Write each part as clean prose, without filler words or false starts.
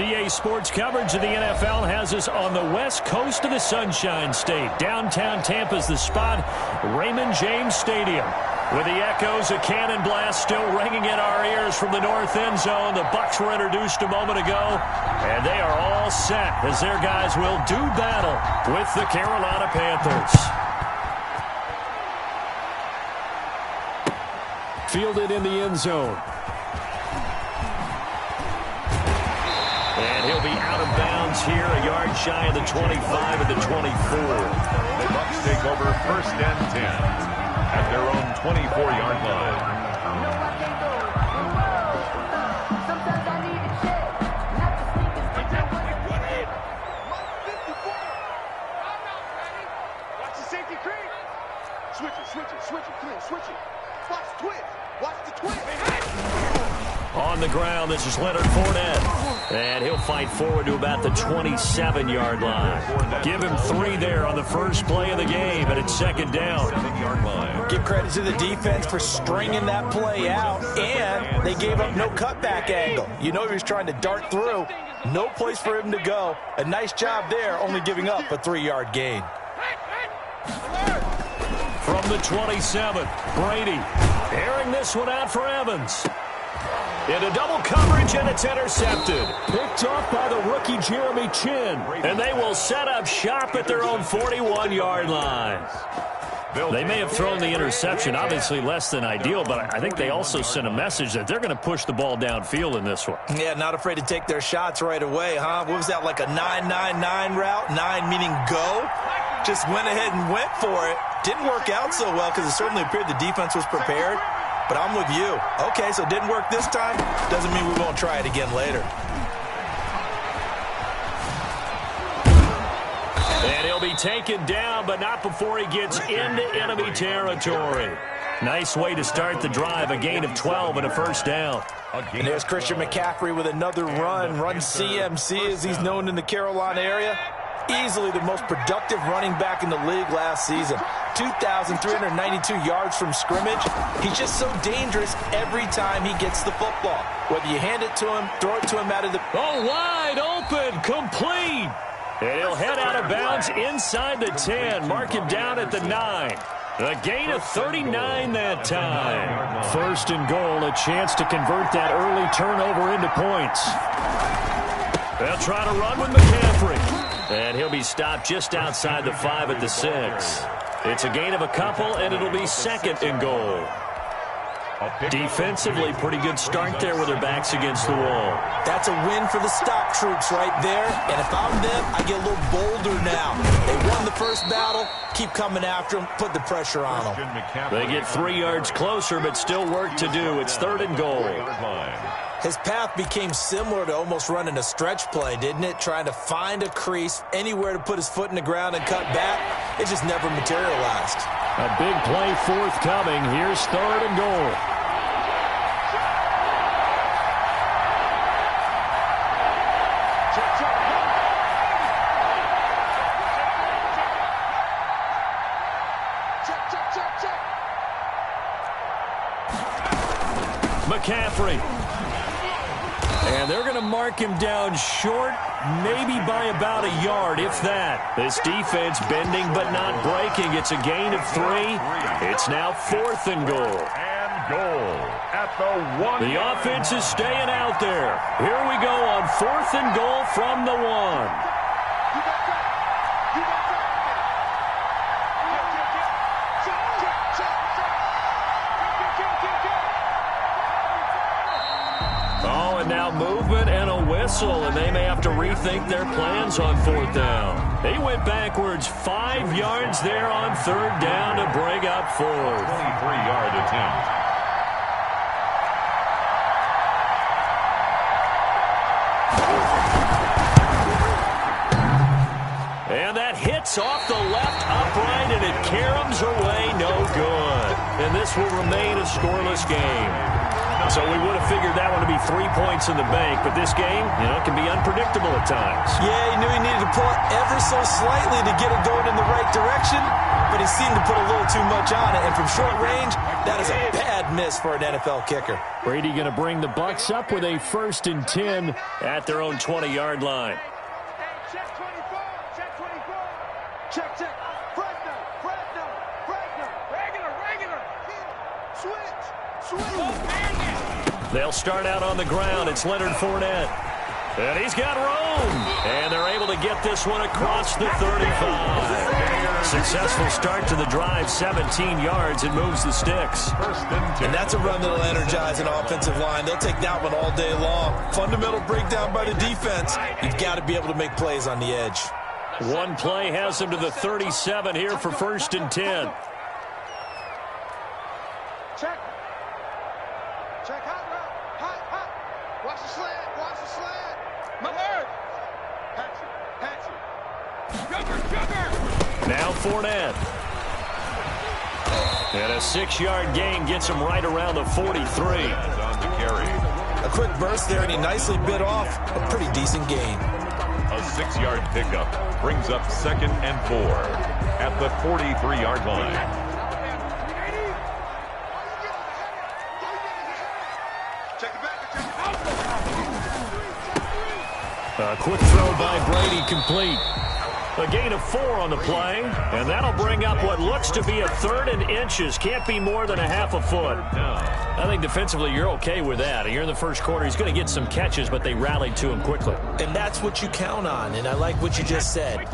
DA Sports coverage of the NFL has us on the west coast of the Sunshine State. Downtown Tampa's the spot, Raymond James Stadium. With the echoes of cannon blast still ringing in our ears from the north end zone. The Bucs were introduced a moment ago, and they are all set as their guys will do battle with the Carolina Panthers. Fielded in the end zone. And he'll be out of bounds here, a yard shy of the 25 and the 24. The Bucs take over 1st and 10 at their own 24-yard line. Watch the safety creep. Switch it, clean, switch it. Watch the twist. Watch the twist. On the ground, this is Leonard Fournette. And he'll fight forward to about the 27-yard line. Give him 3 there on the first play of the game, and it's 2nd down. Give credit to the defense for stringing that play out, and they gave up no cutback angle. You know he was trying to dart through. No place for him to go. A nice job there, only giving up a 3-yard gain. From the 27, Brady airing this one out for Evans. Into double coverage, and it's intercepted. Picked off by the rookie Jeremy Chin. And they will set up shop at their own 41-yard line. They may have thrown the interception, obviously less than ideal, but I think they also sent a message that they're going to push the ball downfield in this one. Yeah, not afraid to take their shots right away, huh? What was that, like a 9-9-9 route? 9 meaning go? Just went ahead and went for it. Didn't work out so well because it certainly appeared the defense was prepared. But I'm with you. Okay, so it didn't work this time. Doesn't mean we won't try it again later. And he'll be taken down, but not before he gets into enemy territory. Nice way to start the drive, a gain of 12 and a 1st down. And there's Christian McCaffrey with another run CMC as he's known in the Carolina area. Easily the most productive running back in the league last season. 2,392 yards from scrimmage. He's just so dangerous every time he gets the football. Whether you hand it to him, throw it to him out of the... Oh, wide open, complete. And he'll head out of bounds inside the 10. Mark him down at the 9. A gain of 39 that time. 1st and goal, a chance to convert that early turnover into points. They'll try to run with McCaffrey. And he'll be stopped just outside the 5 at the 6. It's a gain of a couple, and it'll be 2nd and goal. Defensively, pretty good start there with their backs against the wall. That's a win for the stop troops right there. And if I'm them, I get a little bolder now. They won the first battle. Keep coming after them. Put the pressure on them. They get 3 yards closer, but still work to do. It's 3rd and goal. His path became similar to almost running a stretch play, didn't it? Trying to find a crease, anywhere to put his foot in the ground and cut back. It just never materialized. A big play forthcoming. Here's 3rd and goal. McCaffrey. And they're going to mark him down short, maybe by about a yard, if that. This defense bending but not breaking. It's a gain of 3. It's now 4th and goal. And goal at the 1. The offense is staying out there. Here we go on 4th and goal from the 1. Now movement and a whistle, and they may have to rethink their plans on 4th down. They went backwards 5 yards there on 3rd down to bring up 4th. 23-yard attempt. And that hits off the left upright, and it caroms away no good. And this will remain a scoreless game. So we would have figured that one to be 3 points in the bank, but this game, can be unpredictable at times. Yeah, he knew he needed to pull it ever so slightly to get it going in the right direction, but he seemed to put a little too much on it. And from short range, that is a bad miss for an NFL kicker. Brady going to bring the Bucs up with a 1st and 10 at their own 20-yard line. Check 24. Check 24. Check. Regular. Switch. They'll start out on the ground. It's Leonard Fournette. And he's got room. And they're able to get this one across the 35. Successful start to the drive, 17 yards. It moves the sticks. And that's a run that'll energize an offensive line. They'll take that one all day long. Fundamental breakdown by the defense. You've got to be able to make plays on the edge. One play has them to the 37 here for 1st and 10. Check hot route. Hot. Watch the slant. Miller. Patch it. Now Fournette. And a 6-yard gain gets him right around the 43. On the carry. A quick burst there, and he nicely bit off a pretty decent gain. A 6-yard pickup brings up 2nd and 4 at the 43-yard line. A quick throw by Brady, complete. A gain of 4 on the play, and that'll bring up what looks to be a 3rd and inches. Can't be more than a half a foot. I think defensively you're okay with that. Here in the first quarter, he's going to get some catches, but they rallied to him quickly. And that's what you count on, and I like what you just said.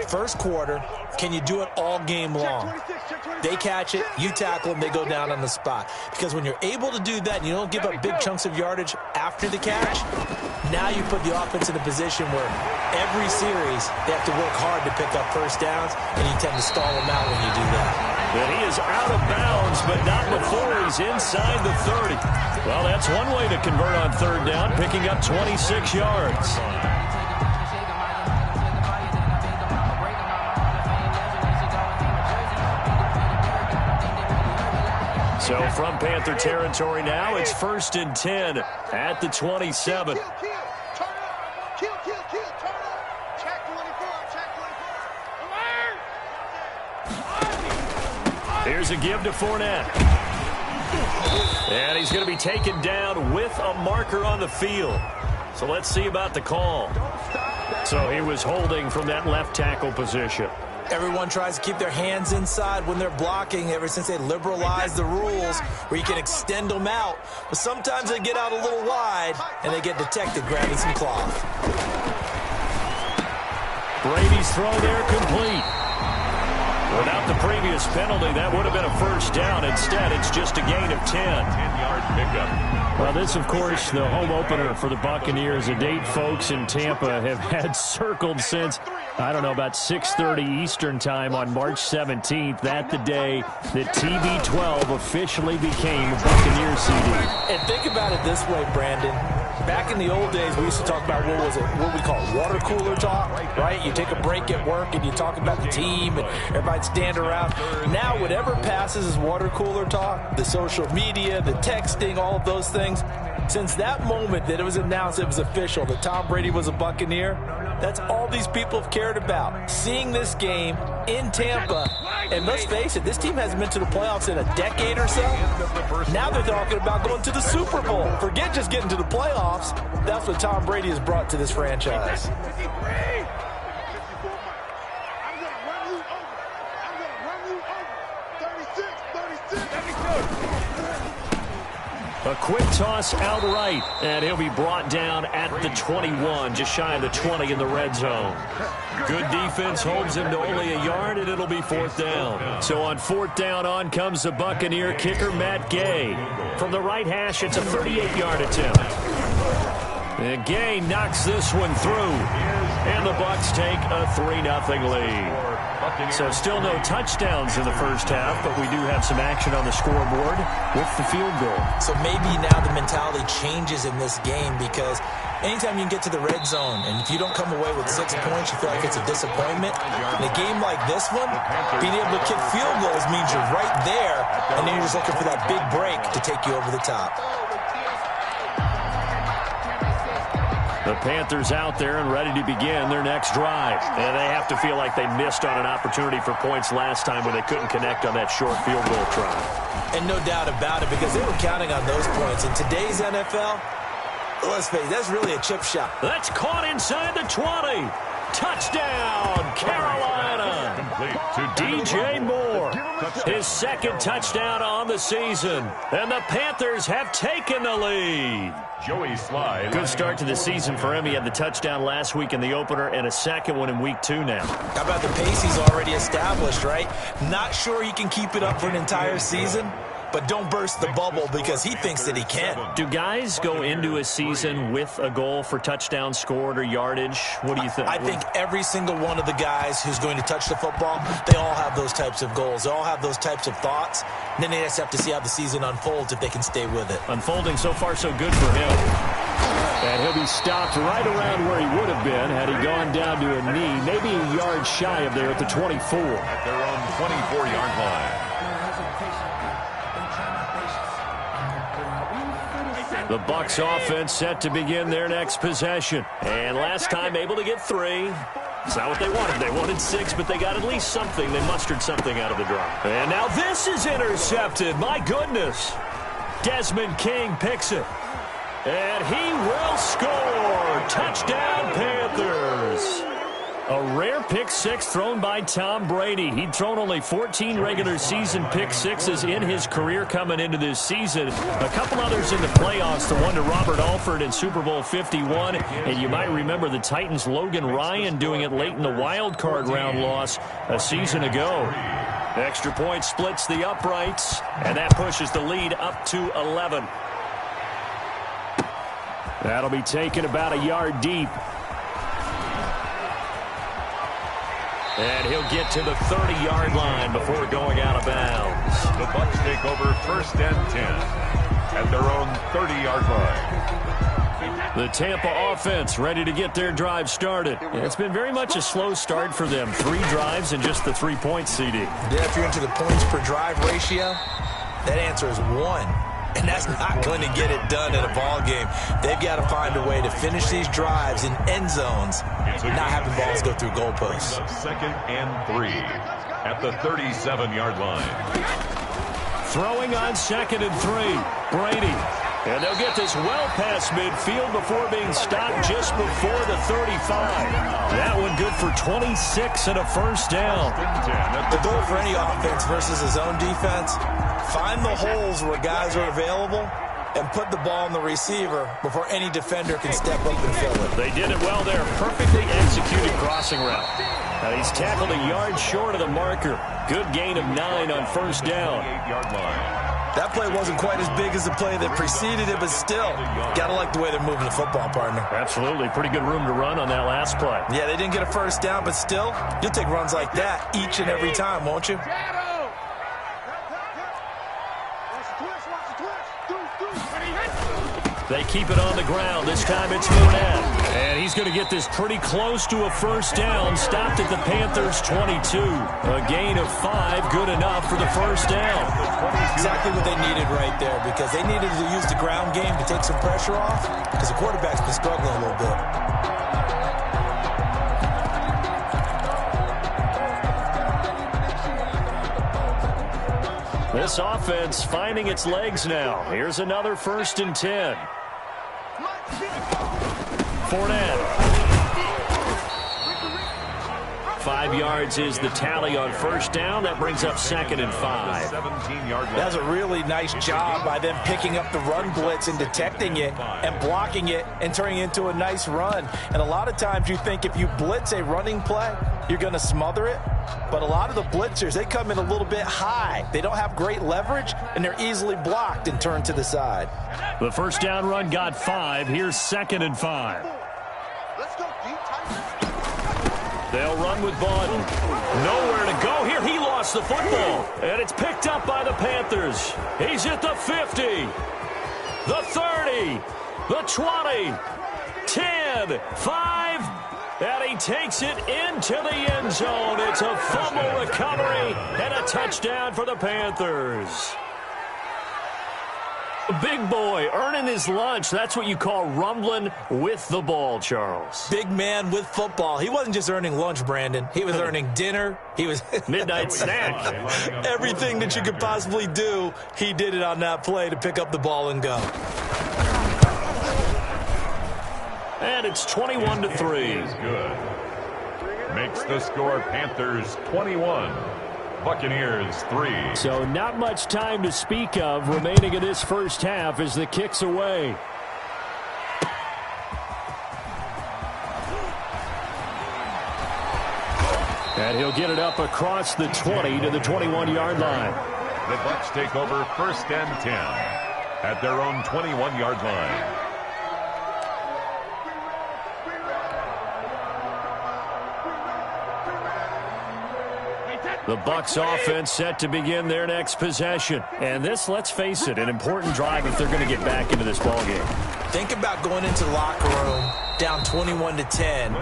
First quarter, can you do it all game long? They catch it, you tackle them, they go down on the spot. Because when you're able to do that and you don't give up big chunks of yardage after the catch, now you put the offense in a position where every series they have to work hard to pick up first downs, and you tend to stall them out when you do that. And he is out of bounds, but not before he's inside the 30. Well, that's one way to convert on 3rd down, picking up 26 yards. So from Panther territory now, it's 1st and 10 at the 27. Kill. Turn up. Check 24. Here's a give to Fournette. And he's going to be taken down with a marker on the field. So let's see about the call. So he was holding from that left tackle position. Everyone tries to keep their hands inside when they're blocking ever since they liberalized the rules where you can extend them out. But sometimes they get out a little wide and they get detected grabbing some cloth. Brady's throw there complete. Without the previous penalty, that would have been a 1st down. Instead, it's just a gain of 10. 10-yard pickup. Well, this, of course, the home opener for the Buccaneers, a date folks in Tampa have had circled since, I don't know, about 6:30 Eastern time on March 17th. That the day that TB12 officially became a Buccaneers CD. And think about it this way, Brandon. Back in the old days, we used to talk about what we call water cooler talk, right? You take a break at work and you talk about the team and everybody'd stand around. Now, whatever passes is water cooler talk, the social media, the texting, all of those things. Since that moment that it was announced it was official that Tom Brady was a Buccaneer, that's all these people have cared about. Seeing this game in Tampa, and let's face it, this team hasn't been to the playoffs in a decade or so. Now they're talking about going to the Super Bowl. Forget just getting to the playoffs. That's what Tom Brady has brought to this franchise. A quick toss out right, and he'll be brought down at the 21, just shy of the 20 in the red zone. Good defense holds him to only a yard, and it'll be 4th down. So on 4th down, on comes the Buccaneer kicker, Matt Gay. From the right hash, it's a 38-yard attempt. And Gay knocks this one through, and the Bucs take a 3-0 lead. So still no touchdowns in the first half, but we do have some action on the scoreboard with the field goal. So maybe now the mentality changes in this game because anytime you can get to the red zone and if you don't come away with 6 points, you feel like it's a disappointment. In a game like this one, being able to kick field goals means you're right there, and then you're just looking for that big break to take you over the top. The Panthers out there and ready to begin their next drive. And they have to feel like they missed on an opportunity for points last time when they couldn't connect on that short field goal try. And no doubt about it, because they were counting on those points. In today's NFL, let's face it, that's really a chip shot. That's caught inside the 20. Touchdown, Carolina. DJ Moore, his second touchdown on the season. And the Panthers have taken the lead. Joey Slide. Good start to the season for him. He had the touchdown last week in the opener and a second one in week 2 now. How about the pace he's already established, right? Not sure he can keep it up for an entire season, but don't burst the bubble because he thinks that he can. Do guys go into a season with a goal for touchdown scored or yardage? What do you think? I think every single one of the guys who's going to touch the football, they all have those types of goals. They all have those types of thoughts. And then they just have to see how the season unfolds if they can stay with it. Unfolding so far so good for him. And he'll be stopped right around where he would have been had he gone down to a knee, maybe a yard shy of there at the 24. At their own 24-yard line. The Bucs offense set to begin their next possession. And last time able to get 3. It's not what they wanted. They wanted 6, but they got at least something. They mustered something out of the drive. And now this is intercepted. My goodness. Desmond King picks it. And he will score. Touchdown, Panthers. A rare pick 6 thrown by Tom Brady. He'd thrown only 14 regular season pick 6s in his career coming into this season. A couple others in the playoffs, the one to Robert Alford in Super Bowl 51. And you might remember the Titans' Logan Ryan doing it late in the wild card round loss a season ago. Extra point splits the uprights, and that pushes the lead up to 11. That'll be taken about a yard deep. And he'll get to the 30-yard line before going out of bounds. The Bucs take over 1st and 10 at their own 30-yard line. The Tampa offense ready to get their drive started. It's been very much a slow start for them. 3 drives and just the 3 points, CD. Yeah, if you're into the points per drive ratio, that answer is 1. And that's not going to get it done in a ball game. They've got to find a way to finish these drives in end zones, not having balls go through goalposts. 2nd and 3 at the 37-yard line. Throwing on 2nd and 3. Brady. And they'll get this well past midfield before being stopped just before the 35. That one good for 26 and a first down. The goal for any offense versus his own defense, find the holes where guys are available and put the ball in the receiver before any defender can step up and fill it. They did it well there. Perfectly executed crossing route. Now he's tackled a yard short of the marker. Good gain of 9 on first down. 8-yard line. That play wasn't quite as big as the play that preceded it, but still, gotta like the way they're moving the football, partner. Absolutely. Pretty good room to run on that last play. Yeah, they didn't get a first down, but still, you'll take runs like that each and every time, won't you? They keep it on the ground. This time it's Fournette. And he's going to get this pretty close to a first down. Stopped at the Panthers' 22. A gain of 5. Good enough for the first down. Exactly what they needed right there, because they needed to use the ground game to take some pressure off, because the quarterback's been struggling a little bit. This offense finding its legs now. Here's another 1st and 10. Fournette. 5 yards is the tally on first down. That brings up 2nd and 5. 17-yard line. That's a really nice job by them picking up the run blitz and detecting it and blocking it and turning it into a nice run. And a lot of times you think if you blitz a running play, you're going to smother it. But a lot of the blitzers, they come in a little bit high. They don't have great leverage, and they're easily blocked and turned to the side. The first down run got 5. Here's 2nd and 5. Let's go deep, tight. They'll run with Bond. Nowhere to go here. He lost the football. And it's picked up by the Panthers. He's at the 50. The 30. The 20. 10. 5. And he takes it into the end zone. It's a fumble recovery and a touchdown for the Panthers. Big boy earning his lunch. That's what you call rumbling with the ball, Charles. Big man with football. He wasn't just earning lunch, Brandon. He was earning dinner. He was midnight snack. Everything that you could possibly do, he did it on that play to pick up the ball and go. And it's 21-3. Good. Makes the score Panthers 21. Buccaneers 3. So not much time to speak of remaining in this first half as the kick's away. And he'll get it up across the 20 to the 21-yard line. The Bucs take over 1st and 10 at their own 21-yard line. The Bucs offense set to begin their next possession. And this, let's face it, an important drive if they're going to get back into this ballgame. Think about going into the locker room down 21-10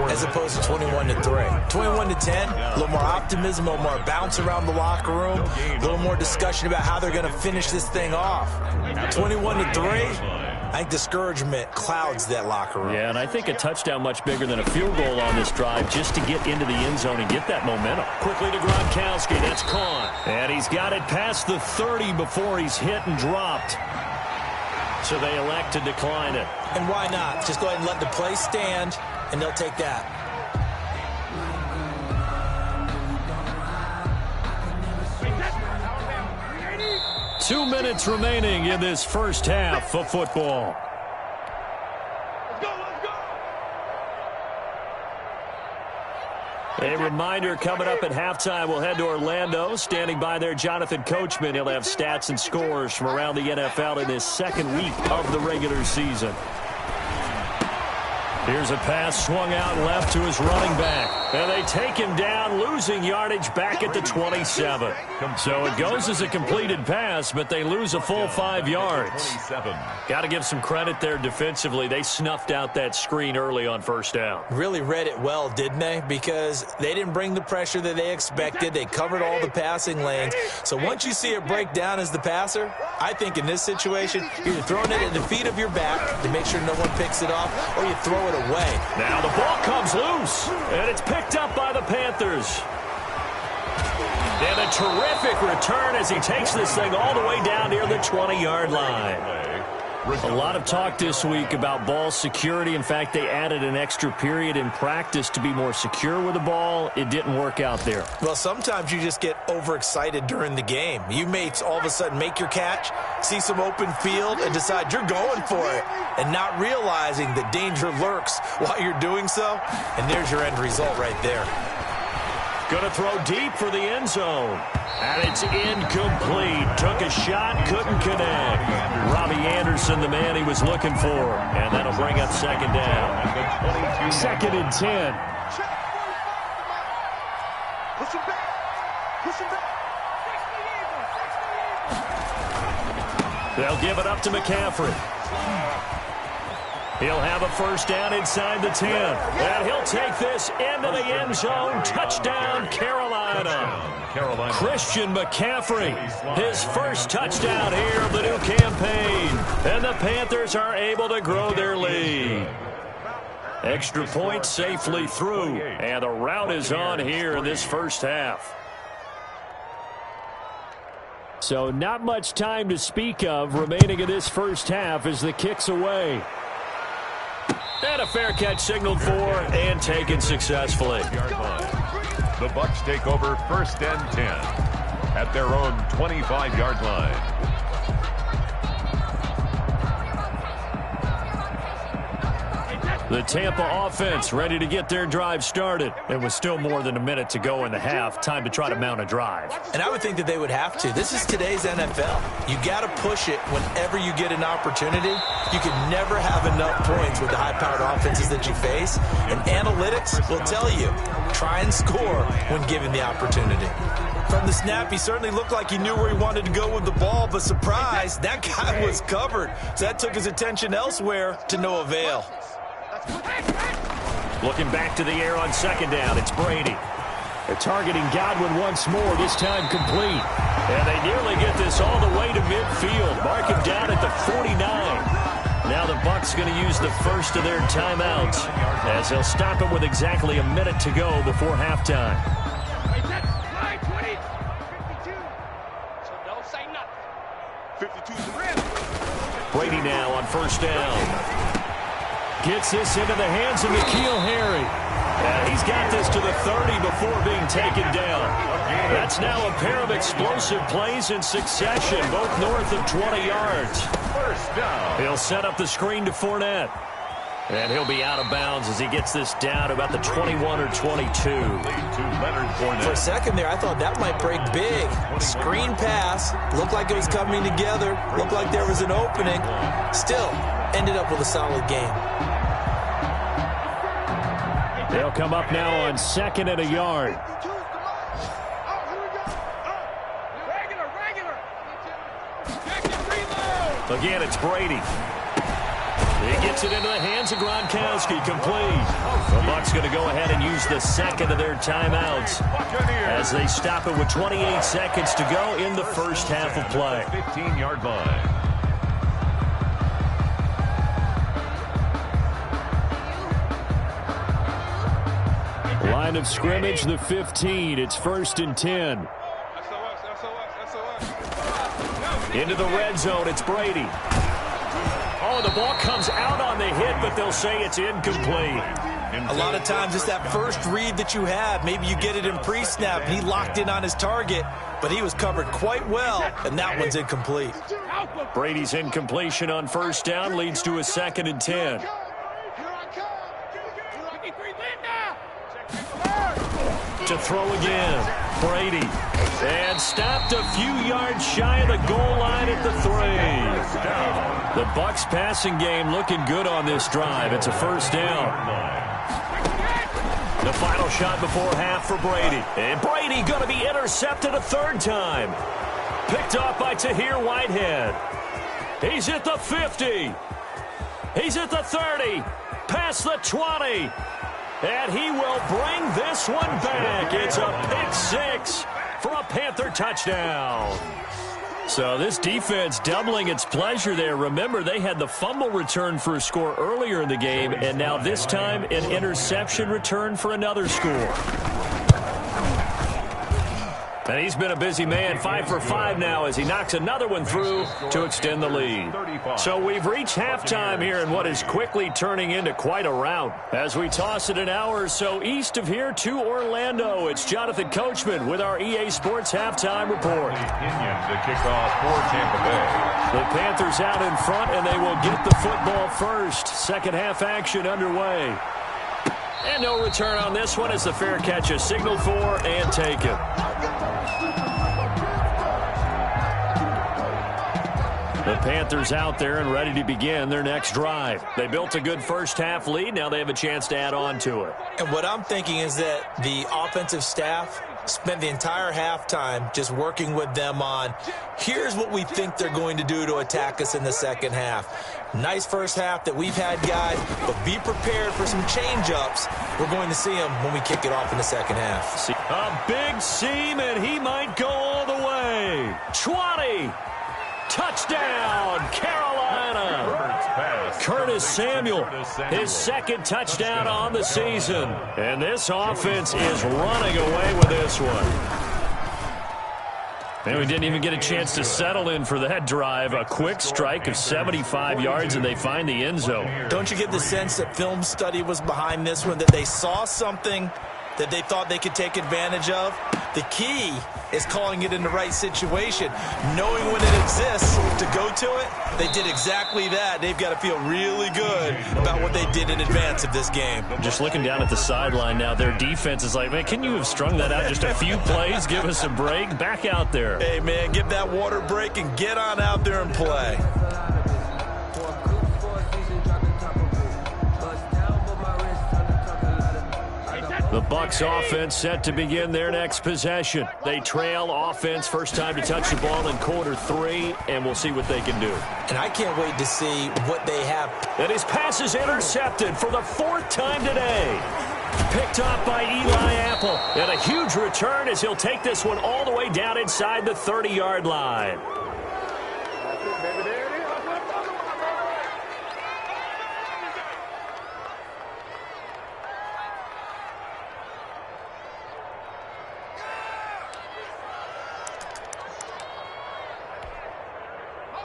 as opposed to 21-3. 21-10, a little more optimism, a little more bounce around the locker room, a little more discussion about how they're going to finish this thing off. 21-3. I think discouragement clouds that locker room. Yeah, and I think a touchdown much bigger than a field goal on this drive just to get into the end zone and get that momentum. Quickly to Gronkowski. That's caught. And he's got it past the 30 before he's hit and dropped. So they elect to decline it. And why not? Just go ahead and let the play stand, and they'll take that. Two minutes remaining in this first half of football. A reminder coming up at halftime, we'll head to Orlando. Standing by there, Jonathan Coachman. He'll have stats and scores from around the NFL in this second week of the regular season. Here's a pass swung out left to his running back. And they take him down, losing yardage back at the 27. So it goes as a completed pass, but they lose a full 5 yards. Got to give some credit there defensively. They snuffed out that screen early on first down. Really read it well, didn't they? Because they didn't bring the pressure that they expected. They covered all the passing lanes. So once you see it break down as the passer, I think in this situation, you're either throwing it at the feet of your back to make sure no one picks it off, or you throw it away. Now the ball comes loose, and it's picked up by the Panthers. And a terrific return as he takes this thing all the way down near the 20-yard line. A lot of talk this week about ball security. In fact, they added an extra period in practice to be more secure with the ball. It didn't work out there. Well, sometimes you just get overexcited during the game. You may all of a sudden make your catch, see some open field, and decide you're going for it, and not realizing that danger lurks while you're doing so. And there's your end result right there. Going to throw deep for the end zone. And it's incomplete. Took a shot, couldn't connect. Robbie Anderson, the man he was looking for. And that'll bring up second down. Second and 10. Push him back. Push him back. They'll give it up to McCaffrey. He'll have a first down inside the 10. And he'll take this into the end zone. Touchdown, Carolina. Christian McCaffrey, his first touchdown here of the new campaign. And the Panthers are able to grow their lead. Extra point safely through. And the route is on here in this first half. So not much time to speak of remaining in this first half as the kick's away. And a fair catch signaled for and taken successfully. The Bucs take over 1st and 10 at their own 25-yard line. The Tampa offense ready to get their drive started. It was still more than a minute to go in the half. Time to try to mount a drive. And I would think that they would have to. This is today's NFL. You got to push it whenever you get an opportunity. You can never have enough points with the high-powered offenses that you face. And analytics will tell you, try and score when given the opportunity. From the snap, he certainly looked like he knew where he wanted to go with the ball, but surprise, that guy was covered. So that took his attention elsewhere to no avail. Looking back to the air on second down, it's Brady. They're targeting Godwin once more, this time complete. And they nearly get this all the way to midfield. Mark him down at the 49. Now the Bucs going to use the first of their timeouts as they'll stop it with exactly a minute to go before halftime. Brady now on first down. Gets this into the hands of N'Keal Harry. And he's got this to the 30 before being taken down. That's now a pair of explosive plays in succession, both north of 20 yards. First down. He'll set up the screen to Fournette. And he'll be out of bounds as he gets this down about the 21 or 22. For a second there, I thought that might break big. Screen pass. Looked like it was coming together. Looked like there was an opening. Still, ended up with a solid game. They'll come up now on 2nd and a yard. Again, it's Brady. He gets it into the hands of Gronkowski, complete. The Bucs going to go ahead and use the second of their timeouts as they stop it with 28 seconds to go in the first half of play. 15-yard line. Line of scrimmage, the 15. It's 1st and 10. Into the red zone, it's Brady. Oh, the ball comes out on the hit, but they'll say it's incomplete. A lot of times it's that first read that you have. Maybe you get it in pre-snap, and he locked in on his target, but he was covered quite well, and that one's incomplete. Brady's incompletion on first down leads to a 2nd and 10. To throw again, Brady. And stopped a few yards shy of the goal line at the 3. The Bucs passing game looking good on this drive. It's a first down. The final shot before half for Brady. And Brady going to be intercepted a 3rd time. Picked off by Tahir Whitehead. He's at the 50. He's at the 30. Past the 20. And he will bring this one back. It's a pick 6 for a Panther touchdown. So this defense doubling its pleasure there. Remember, they had the fumble return for a score earlier in the game, and now this time an interception return for another score. And he's been a busy man, 5 for 5 now as he knocks another one through to extend the lead. So we've reached halftime here in what is quickly turning into quite a rout. As we toss it an hour or so east of here to Orlando, it's Jonathan Coachman with our EA Sports Halftime Report. To kick off for Tampa Bay. The Panthers out in front, and they will get the football first. Second half action underway. And no return on this one as the fair catch is signaled for and taken. The Panthers out there and ready to begin their next drive. They built a good first half lead. Now they have a chance to add on to it. And what I'm thinking is that the offensive staff spent the entire halftime just working with them on, here's what we think they're going to do to attack us in the second half. Nice first half that we've had, guys, but be prepared for some change-ups. We're going to see them when we kick it off in the second half. A big seam, and he might go all the way. 20. Touchdown, Carolina. Curtis Samuel, his second touchdown on the season. And this offense is running away with this one. And we didn't even get a chance to settle in for that drive. A quick strike of 75 yards, and they find the end zone. Don't you get the sense that film study was behind this one, that they saw something that they thought they could take advantage of? The key is calling it in the right situation, knowing when it exists to go to it. They did exactly that. They've got to feel really good about what they did in advance of this game. Just looking down at the sideline now, their defense is like, man, can you have strung that out just a few plays? Give us a break. Back out there. Hey, man, give that water break and get on out there and play. The Bucs offense set to begin their next possession. They trail offense, first time to touch the ball in quarter 3, and we'll see what they can do. And I can't wait to see what they have. And his pass is intercepted for the 4th time today. picked off by Eli Apple. And a huge return as he'll take this one all the way down inside the 30-yard line.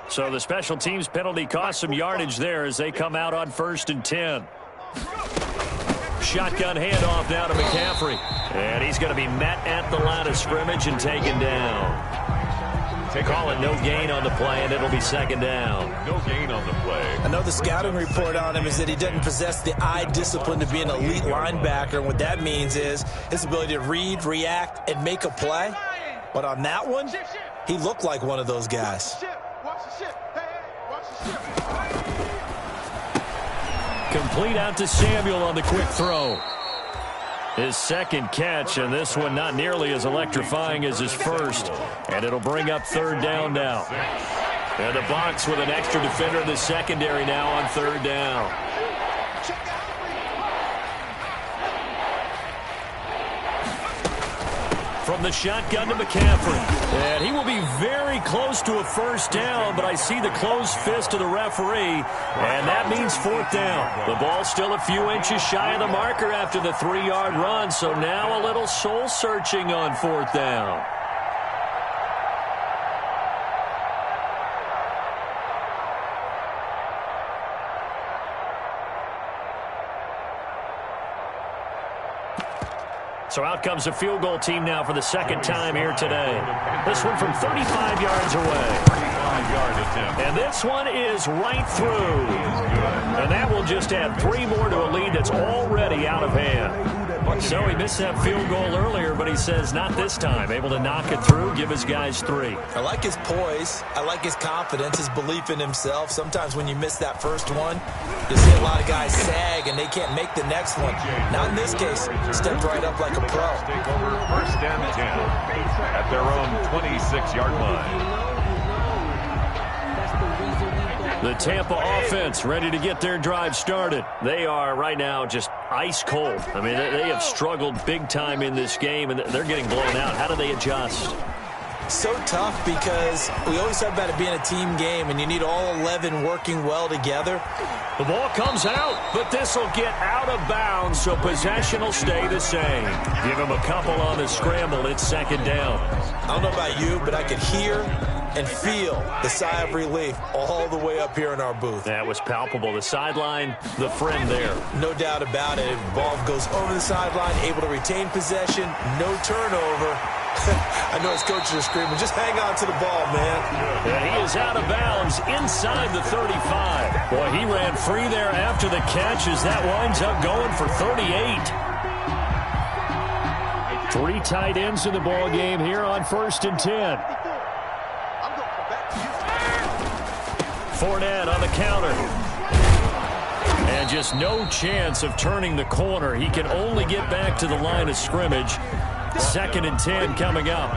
So the special teams penalty cost some yardage there as they come out on 1st and 10. Shotgun handoff now to McCaffrey. And he's going to be met at the line of scrimmage and taken down. Call it no gain on the play, and it'll be 2nd down. No gain on the play. I know the scouting report on him is that he doesn't possess the eye discipline to be an elite linebacker. And what that means is his ability to read, react, and make a play. But on that one, he looked like one of those guys. Complete out to Samuel on the quick throw. His 2nd catch, and this one not nearly as electrifying as his first. And it'll bring up 3rd down now. And the box with an extra defender in the secondary now on 3rd down. From the shotgun to McCaffrey. And he will be very close to a 1st down, but I see the closed fist of the referee, and that means 4th down. The ball's still a few inches shy of the marker after the 3-yard run, so now a little soul-searching on 4th down. So out comes a field goal team now for the 2nd time here today. This one from 35 yards away. 35-yard attempt. And this one is right through. And that will just add 3 more to a lead that's already out of hand. So he missed that field goal earlier, but he says not this time. Able to knock it through, give his guys 3. I like his poise. I like his confidence, his belief in himself. Sometimes when you miss that first one, you see a lot of guys sag and they can't make the next one. Not in this case. Stepped right up like a pro. Take over 1st and 10 at their own 26-yard line. The Tampa offense ready to get their drive started. They are right now just ice cold. I mean, they have struggled big time in this game, and they're getting blown out. How do they adjust? So tough because we always talk about it being a team game, and you need all 11 working well together. The ball comes out, but this will get out of bounds, so possession will stay the same. Give him a couple on the scramble. It's 2nd down. I don't know about you, but I could hear and feel the sigh of relief all the way up here in our booth. That was palpable. The sideline, the friend there. No doubt about it. Ball goes over the sideline, able to retain possession, no turnover. I know his coaches are screaming, just hang on to the ball, man. And he is out of bounds inside the 35. Boy, he ran free there after the catch as that winds up going for 38. 3 tight ends in the ball game here on 1st and 10. Fournette on the counter. And just no chance of turning the corner. He can only get back to the line of scrimmage. 2nd and 10 coming up.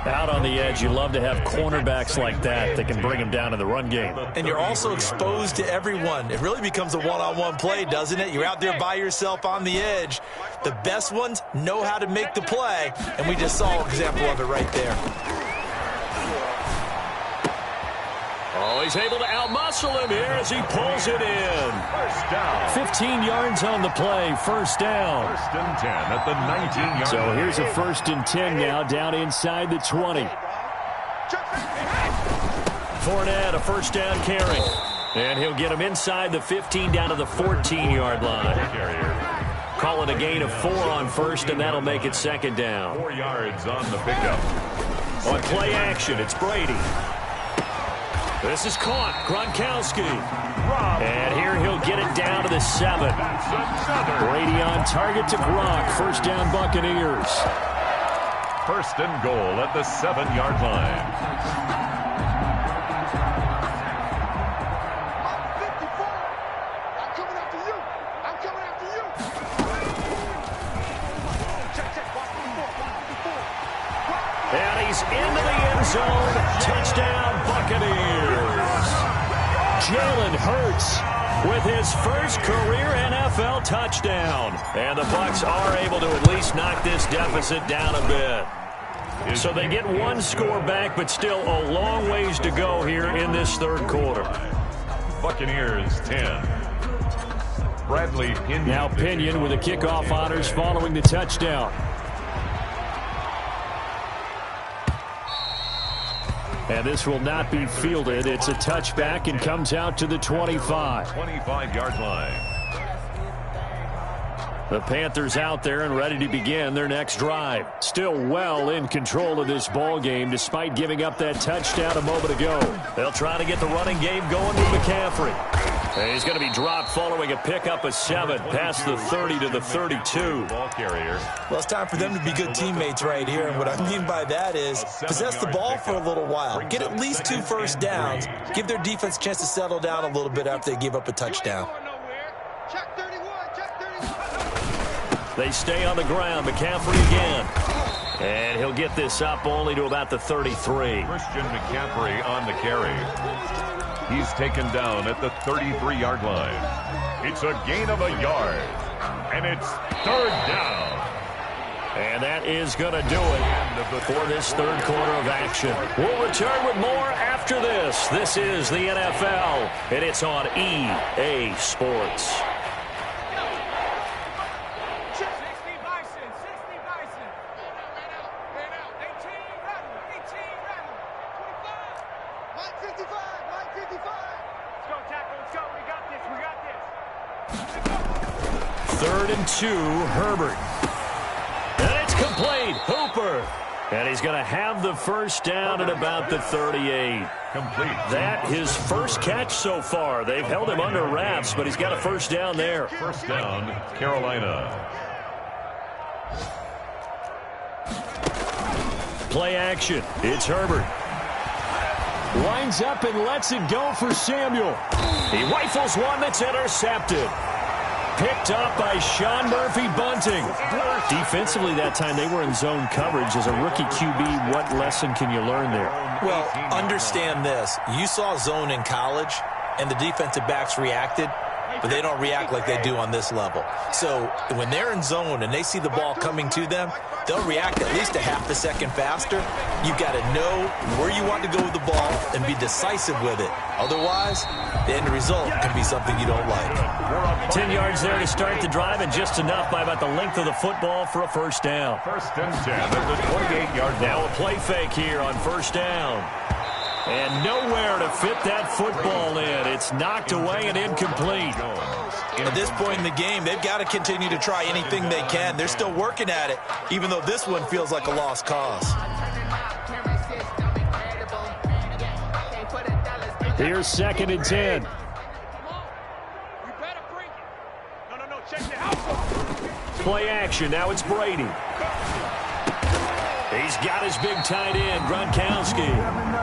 Out on the edge, you love to have cornerbacks like that can bring him down in the run game. And you're also exposed to everyone. It really becomes a one-on-one play, doesn't it? You're out there by yourself on the edge. The best ones know how to make the play, and we just saw an example of it right there. Oh, he's able to outmuscle him here as he pulls it in. 1st down. 15 yards on the play, 1st down. 1st and 10 at the 19-yard So line. here's a 1st and 10 now down inside the 20. Fournette, a 1st down carry. And he'll get him inside the 15 down to the 14-yard line. Call it a gain of 4 on 1st, and that'll make it 2nd down. 4 yards on the pickup. On play action, it's Brady. This is caught. Gronkowski. And here he'll get it down to the 7. Brady on target to Gronk. 1st down Buccaneers. 1st and goal at the 7-yard line. I'm coming after you. I'm coming after you. Check. And he's into the end zone. Touchdown, Buccaneers. Jalen Hurts with his first career NFL touchdown. And the Bucs are able to at least knock this deficit down a bit. So they get one score back, but still a long ways to go here in this third quarter. Buccaneers 10. Bradley Pinion. Now Pinion with the kickoff honors following the touchdown. And this will not be fielded. It's a touchback and comes out to the 25. 25-yard line. The Panthers out there and ready to begin their next drive. Still well in control of this ball game despite giving up that touchdown a moment ago. They'll try to get the running game going with McCaffrey. And he's going to be dropped following a pickup of 7 past the 30 to the 32. Ball carrier. Well, it's time for them to be good teammates right here. And what I mean by that is possess the ball for a little while. Get at least 2 first downs. Give their defense a chance to settle down a little bit after they give up a touchdown. Check 31, check 31. They stay on the ground. McCaffrey again. And he'll get this up only to about the 33. Christian McCaffrey on the carry. He's taken down at the 33-yard line. It's a gain of a yard. And it's third down. And that is going to do it for this third quarter of action. We'll return with more after this. This is the NFL, and it's on EA Sports. Third and 2, Herbert. And it's complete. Hooper. And he's going to have the first down at about the 38. Complete. That his first catch so far. They've held him under wraps, but he's got a first down there. First down, Carolina. Play action. It's Herbert. Lines up and lets it go for Samuel. He rifles one that's intercepted. Picked up by Sean Murphy-Bunting. Defensively that time, they were in zone coverage. As a rookie QB, what lesson can you learn there? Well, understand this. You saw zone in college, and the defensive backs reacted, but they don't react like they do on this level. So when they're in zone and they see the ball coming to them, they'll react at least a half a second faster. You've got to know where you want to go with the ball and be decisive with it. Otherwise, the end result can be something you don't like. 10 yards there to start the drive, and just enough by about the length of the football for a first down. First and 10 at the 28-yard line. Now a play fake here on first down. And nowhere to fit that football in. It's knocked away and incomplete. At this point in the game, they've got to continue to try anything they can. They're still working at it, even though this one feels like a lost cause. Here's second and 10. Play action. Now it's Brady. He's got his big tight end, Gronkowski.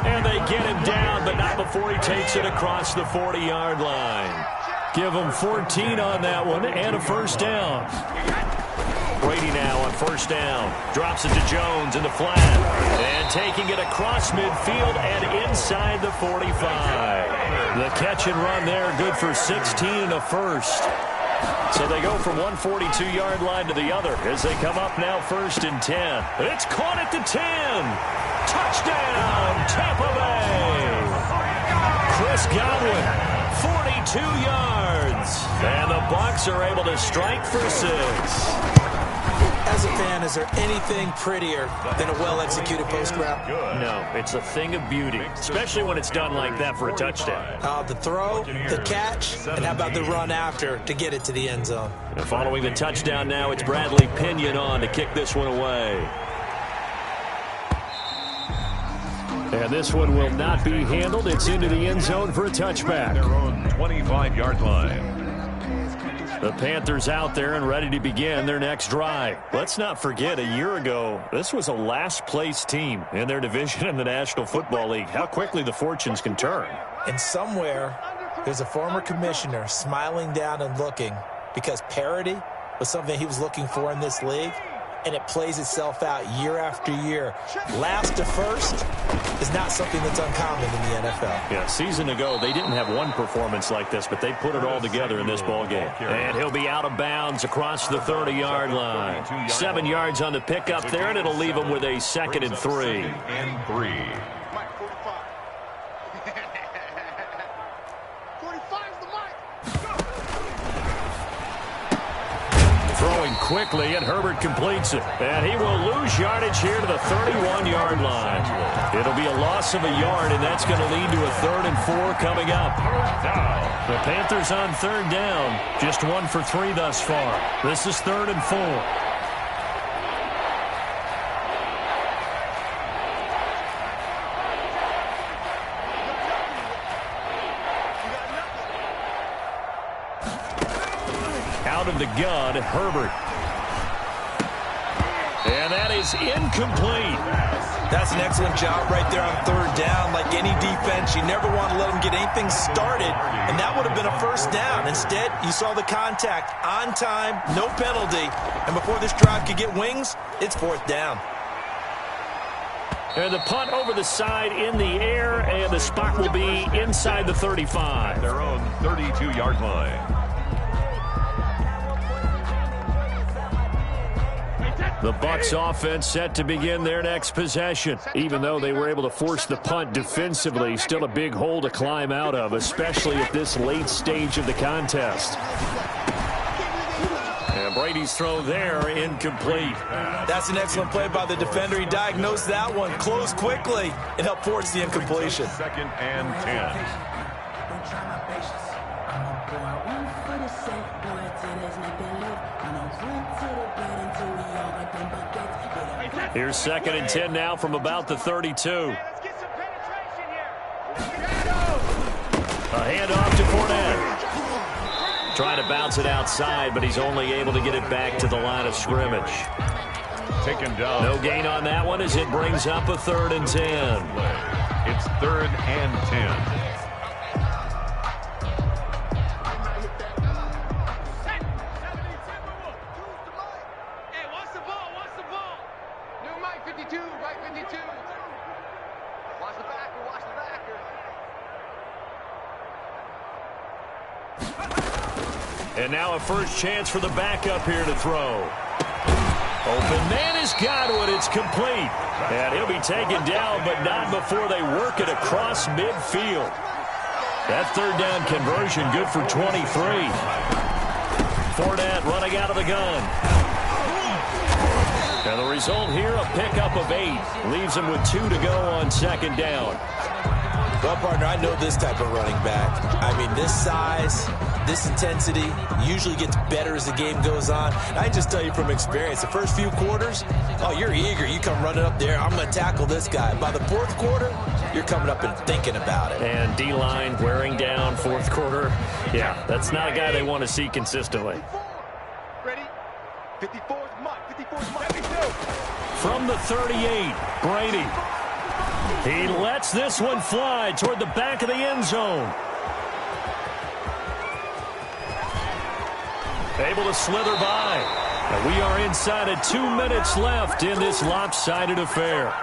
And they get him down, but not before he takes it across the 40-yard line. Give him 14 on that one and a first down. Brady now on first down. Drops it to Jones in the flat. And taking it across midfield and inside the 45. The catch and run there, good for 16 and a first. So they go from one 42-yard line to the other as they come up now first and 10. It's caught at the 10. Touchdown, Tampa Bay. Chris Godwin, 42 yards. And the Bucs are able to strike for 6. As a fan, is there anything prettier than a well-executed post route? No, it's a thing of beauty, especially when it's done like that for a touchdown. The throw, the catch, and how about the run after to get it to the end zone? And following the touchdown now, it's Bradley Pinion on to kick this one away. And this one will not be handled. It's into the end zone for a touchback. Their own 25-yard line. The Panthers out there and ready to begin their next drive. Let's not forget, a year ago, this was a last-place team in their division in the National Football League. How quickly the fortunes can turn. And somewhere, there's a former commissioner smiling down and looking because parity was something he was looking for in this league. and it plays itself out year after year. Last to first is not something that's uncommon in the NFL. Yeah, a season ago, they didn't have one performance like this, but they put it all together in this ball game. And he'll be out of bounds across the 30-yard line. 7 yards on the pickup there, and it'll leave him with a 2nd and 3. And 3. Mike, 45. 45's the mic. Throwing quickly, and Herbert completes it. And he will lose yardage here to the 31-yard line. It'll be a loss of a yard, and that's going to lead to a 3rd and 4 coming up. The Panthers on 3rd down. Just 1 for 3 thus far. This is 3rd and 4. Out of the gun, Herbert. And that is incomplete. That's an excellent job right there on 3rd down. Like any defense, you never want to let them get anything started, and that would have been a 1st down. Instead, you saw the contact on time, no penalty, and before this drive could get wings, it's 4th down. And the punt over the side in the air, and the spot will be inside the 35. Their own 32-yard line. The Bucs offense set to begin their next possession. Even though they were able to force the punt defensively, still a big hole to climb out of, especially at this late stage of the contest. And Brady's throw there, incomplete. That's an excellent play by the defender. He diagnosed that one, closed quickly, and helped force the incompletion. 2nd and 10. Here's 2nd and 10 now from about the 32. Let's get some penetration here. A handoff to Fournette. Trying to bounce it outside, but he's only able to get it back to the line of scrimmage. Taken down. No gain on that one as it brings up a 3rd and 10. It's 3rd and 10. And now a first chance for the backup here to throw. Open man has got it. It's complete. And he'll be taken down, but not before they work it across midfield. That 3rd down conversion good for 23. Fournette running out of the gun. And the result here, a pickup of 8. Leaves him with 2 to go on 2nd down. Well, partner, I know this type of running back. I mean, this size, this intensity usually gets better as the game goes on. I can just tell you from experience, the first few quarters, oh, you're eager. You come running up there, I'm going to tackle this guy. By the 4th quarter, you're coming up and thinking about it. And D-line wearing down 4th quarter. Yeah, that's not a guy they want to see consistently. Ready? 54's Mike. 54's Mike. From the 38, Brady. He lets this one fly toward the back of the end zone. Able to slither by. And we are inside of 2 minutes left in this lopsided affair.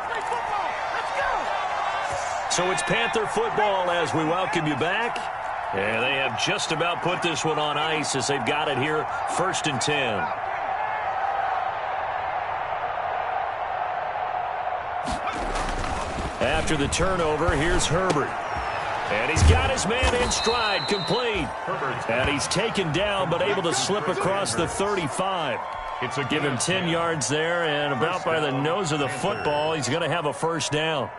So it's Panther football as we welcome you back. And they have just about put this one on ice as they've got it here, 1st and 10. After the turnover, here's Herbert. And he's got his man in stride, complete. And he's taken down, but able to slip across the 35. Give him 10 yards there, and about by the nose of the football, he's going to have a 1st down.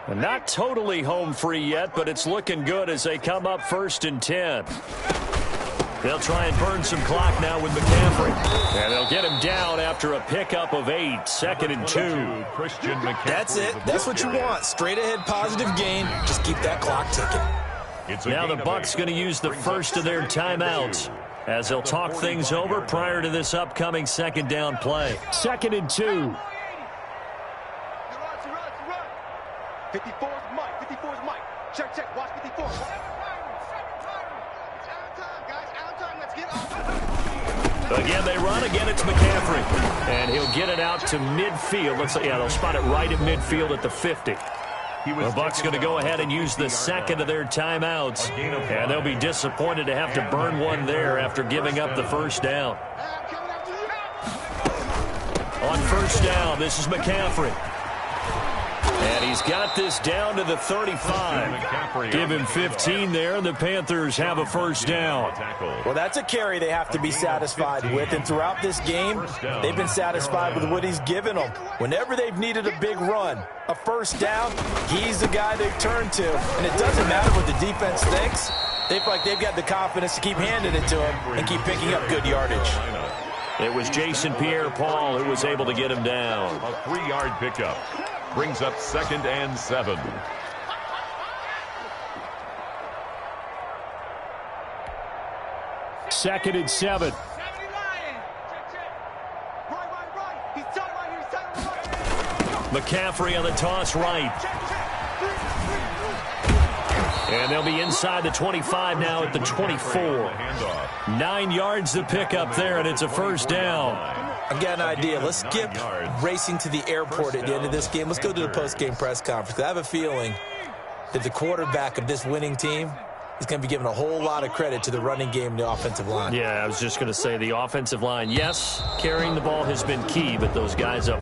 And not totally home free yet, but it's looking good as they come up 1st and 10. They'll try and burn some clock now with McCaffrey. And they'll get him down after a pickup of 8, 2nd and 2. That's it. That's what you want. Straight ahead, positive gain. Just keep that clock ticking. Now the Bucs going to use the first of their timeouts as they'll talk things over prior to this upcoming 2nd down play. 2nd and 2. 54's Mike. 54's Mike. Check. Watch 54. Again, they run. Again, it's McCaffrey. And he'll get it out to midfield. Looks like, yeah, they'll spot it right at midfield at the 50. The Bucs going to go ahead and use the second of their timeouts. And they'll be disappointed to have to burn one there after giving up the first down. On first down, this is McCaffrey. And he's got this down to the 35. Give him 15 there, and the Panthers have a first down. Well, that's a carry they have to be satisfied with. And throughout this game, they've been satisfied with what he's given them. Whenever they've needed a big run, a first down, he's the guy they've turned to. And it doesn't matter what the defense thinks. They feel like they've got the confidence to keep handing it to him and keep picking up good yardage. It was Jason Pierre-Paul who was able to get him down. A 3-yard pickup. Brings up 2nd and 7. Second and 7. McCaffrey on the toss right. And they'll be inside the 25 now at the 24. 9 yards to pick up there, and it's a first down. I've got an idea. Let's skip racing to the airport at the end of this game. Let's go to the post-game press conference. I have a feeling that the quarterback of this winning team is going to be giving a whole lot of credit to the running game and the offensive line. Yeah, I was just going to say the offensive line, yes, carrying the ball has been key, but those guys up